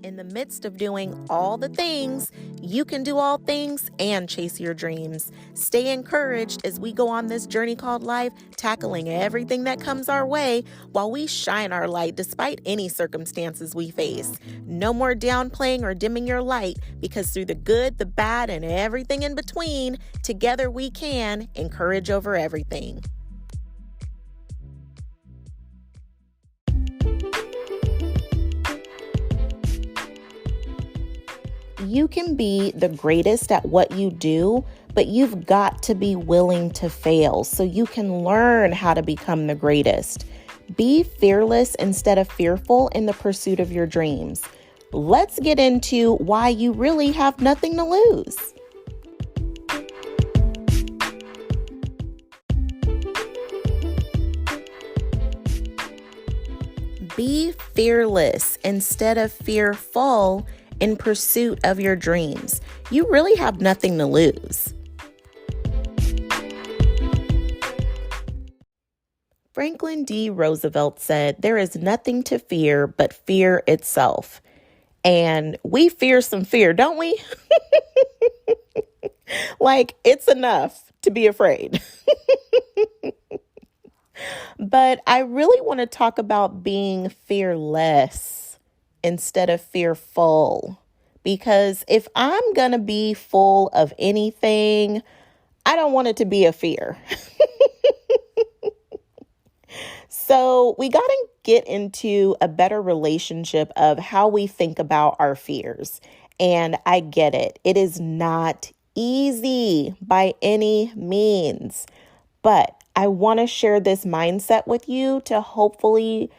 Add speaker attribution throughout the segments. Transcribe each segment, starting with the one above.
Speaker 1: In the midst of doing all the things, you can do all things and chase your dreams. Stay encouraged as we go on this journey called life, tackling everything that comes our way while we shine our light despite any circumstances we face. No more downplaying or dimming your light, because through the good, the bad, and everything in between, together we can encourage over everything. You can be the greatest at what you do, but you've got to be willing to fail so you can learn how to become the greatest. Be fearless instead of fearful in the pursuit of your dreams. Let's get into why you really have nothing to lose. Be fearless instead of fearful in pursuit of your dreams. You really have nothing to lose. Franklin D. Roosevelt said, "There is nothing to fear but fear itself." And we fear some fear, don't we? Like, it's enough to be afraid. But I really want to talk about being fearless instead of fearful. Because if I'm going to be full of anything, I don't want it to be a fear. So we got to get into a better relationship of how we think about our fears. And I get it. It is not easy by any means. But I want to share this mindset with you to hopefully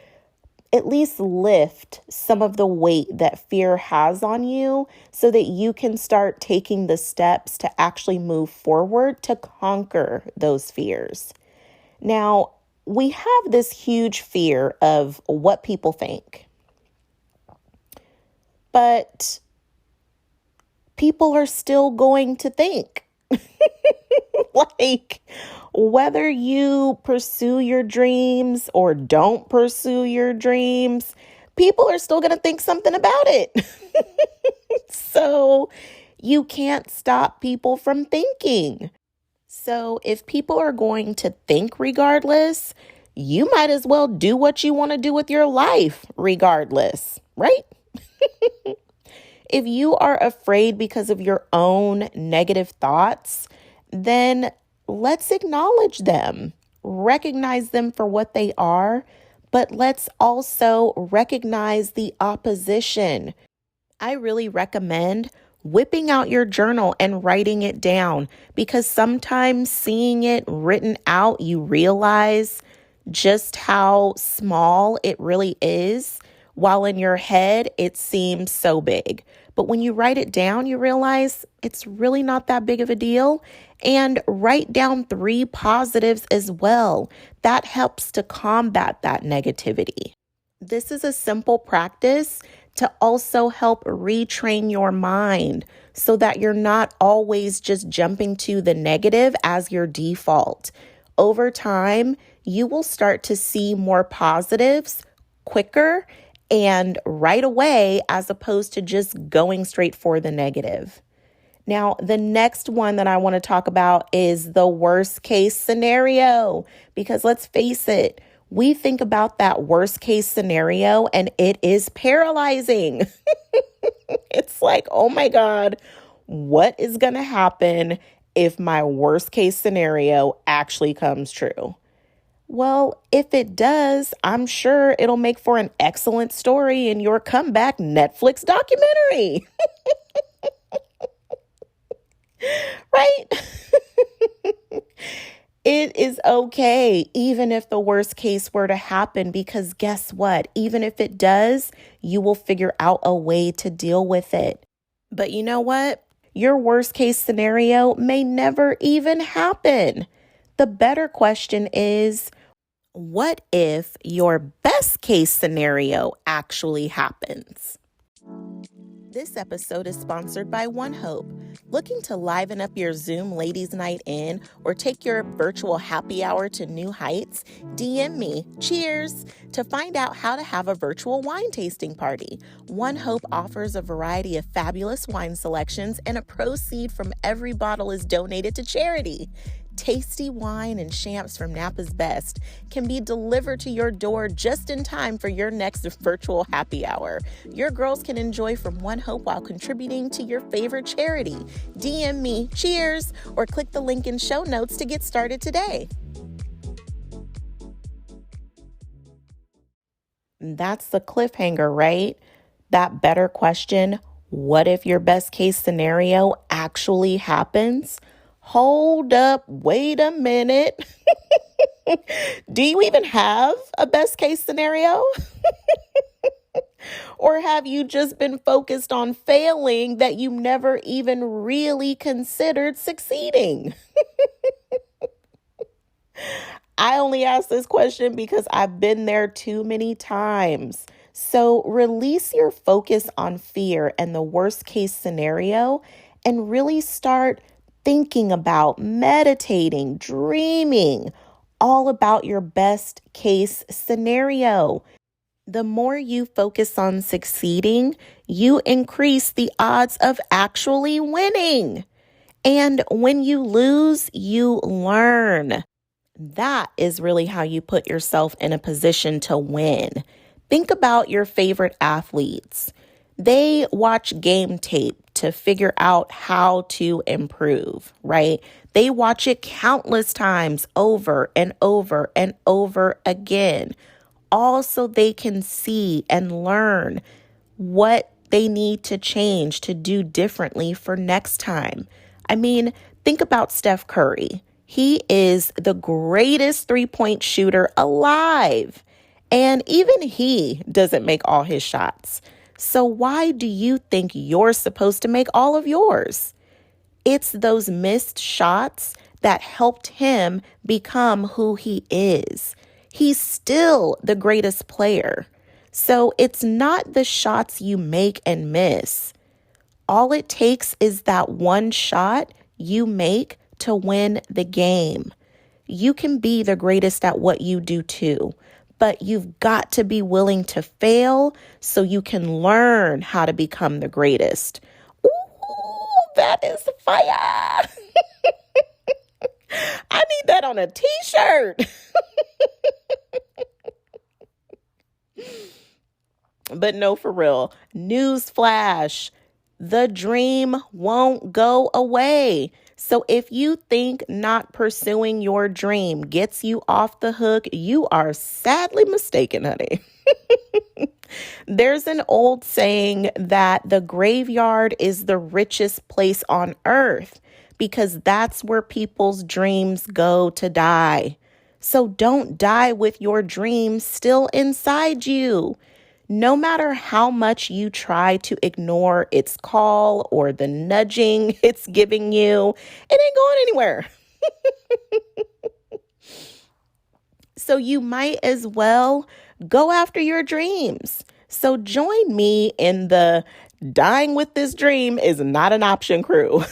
Speaker 1: at least lift some of the weight that fear has on you so that you can start taking the steps to actually move forward to conquer those fears. Now, we have this huge fear of what people think, but people are still going to think. Like, whether you pursue your dreams or don't pursue your dreams, people are still going to think something about it. So you can't stop people from thinking. So if people are going to think regardless, you might as well do what you want to do with your life regardless, right? If you are afraid because of your own negative thoughts, then let's acknowledge them, recognize them for what they are, but let's also recognize the opposition. I really recommend whipping out your journal and writing it down, because sometimes seeing it written out, you realize just how small it really is, while in your head it seems so big. But when you write it down, you realize it's really not that big of a deal. And write down 3 positives as well. That helps to combat that negativity. This is a simple practice to also help retrain your mind so that you're not always just jumping to the negative as your default. Over time, you will start to see more positives quicker and right away, as opposed to just going straight for the negative. Now, the next one that I want to talk about is the worst case scenario, because let's face it, we think about that worst case scenario and it is paralyzing. It's like, oh my God, what is going to happen if my worst case scenario actually comes true? Well, if it does, I'm sure it'll make for an excellent story in your comeback Netflix documentary. Right? It is okay, even if the worst case were to happen, because guess what? Even if it does, you will figure out a way to deal with it. But you know what? Your worst case scenario may never even happen. The better question is, what if your best case scenario actually happens? This episode is sponsored by One Hope. Looking to liven up your Zoom ladies' night in or take your virtual happy hour to new heights? DM me, cheers, to find out how to have a virtual wine tasting party. One Hope offers a variety of fabulous wine selections, and a proceed from every bottle is donated to charity. Tasty wine and champs from Napa's Best can be delivered to your door just in time for your next virtual happy hour. Your girls can enjoy from One Hope while contributing to your favorite charity. DM me, cheers, or click the link in show notes to get started today. That's the cliffhanger, right? That better question, what if your best case scenario actually happens? Hold up, wait a minute. Do you even have a best case scenario? Or have you just been focused on failing that you never even really considered succeeding? I only ask this question because I've been there too many times. So release your focus on fear and the worst case scenario and really start thinking about, meditating, dreaming, all about your best case scenario. The more you focus on succeeding, you increase the odds of actually winning. And when you lose, you learn. That is really how you put yourself in a position to win. Think about your favorite athletes. They watch game tape to figure out how to improve, right? They watch it countless times over and over and over again, all so they can see and learn what they need to change to do differently for next time. I mean, think about Steph Curry. He is the greatest three-point shooter alive, and even he doesn't make all his shots. So why do you think you're supposed to make all of yours? It's those missed shots that helped him become who he is. He's still the greatest player. So it's not the shots you make and miss. All it takes is that one shot you make to win the game. You can be the greatest at what you do too. But you've got to be willing to fail so you can learn how to become the greatest. Ooh, that is fire. I need that on a t-shirt. But no, for real, newsflash, the dream won't go away. So if you think not pursuing your dream gets you off the hook, you are sadly mistaken, honey. There's an old saying that the graveyard is the richest place on earth because that's where people's dreams go to die. So don't die with your dreams still inside you. No matter how much you try to ignore its call or the nudging it's giving you, it ain't going anywhere. So you might as well go after your dreams. So join me in the dying with this dream is not an option crew.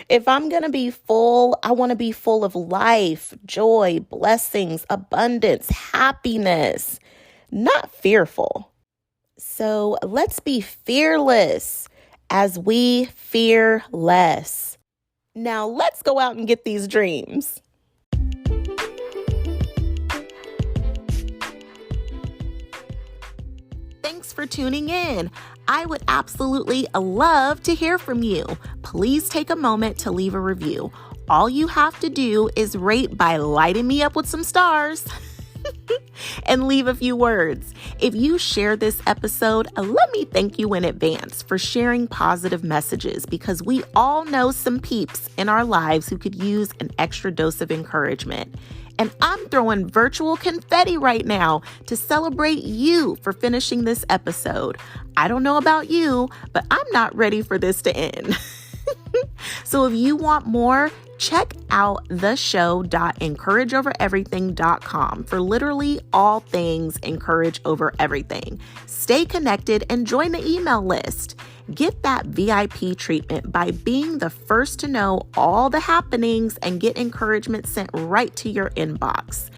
Speaker 1: If I'm going to be full, I want to be full of life, joy, blessings, abundance, happiness, not fearful. So let's be fearless as we fear less. Now let's go out and get these dreams. Thanks for tuning in. I would absolutely love to hear from you. Please take a moment to leave a review. All you have to do is rate by lighting me up with some stars and leave a few words. If you share this episode, let me thank you in advance for sharing positive messages because we all know some peeps in our lives who could use an extra dose of encouragement. And I'm throwing virtual confetti right now to celebrate you for finishing this episode. I don't know about you, but I'm not ready for this to end. So if you want more, check out theshow.encourageovereverything.com for literally all things Encourage Over Everything. Stay connected and join the email list. Get that VIP treatment by being the first to know all the happenings and get encouragement sent right to your inbox.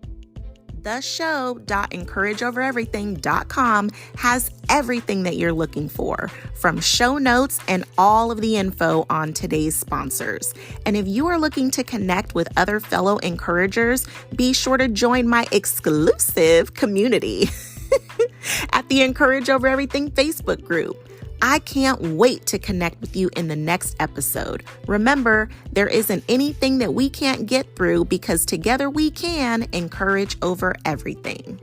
Speaker 1: theshow.encourageovereverything.com has everything that you're looking for, from show notes and all of the info on today's sponsors. And if you are looking to connect with other fellow encouragers, be sure to join my exclusive community at the Encourage Over Everything Facebook group. I can't wait to connect with you in the next episode. Remember, there isn't anything that we can't get through because together we can encourage over everything.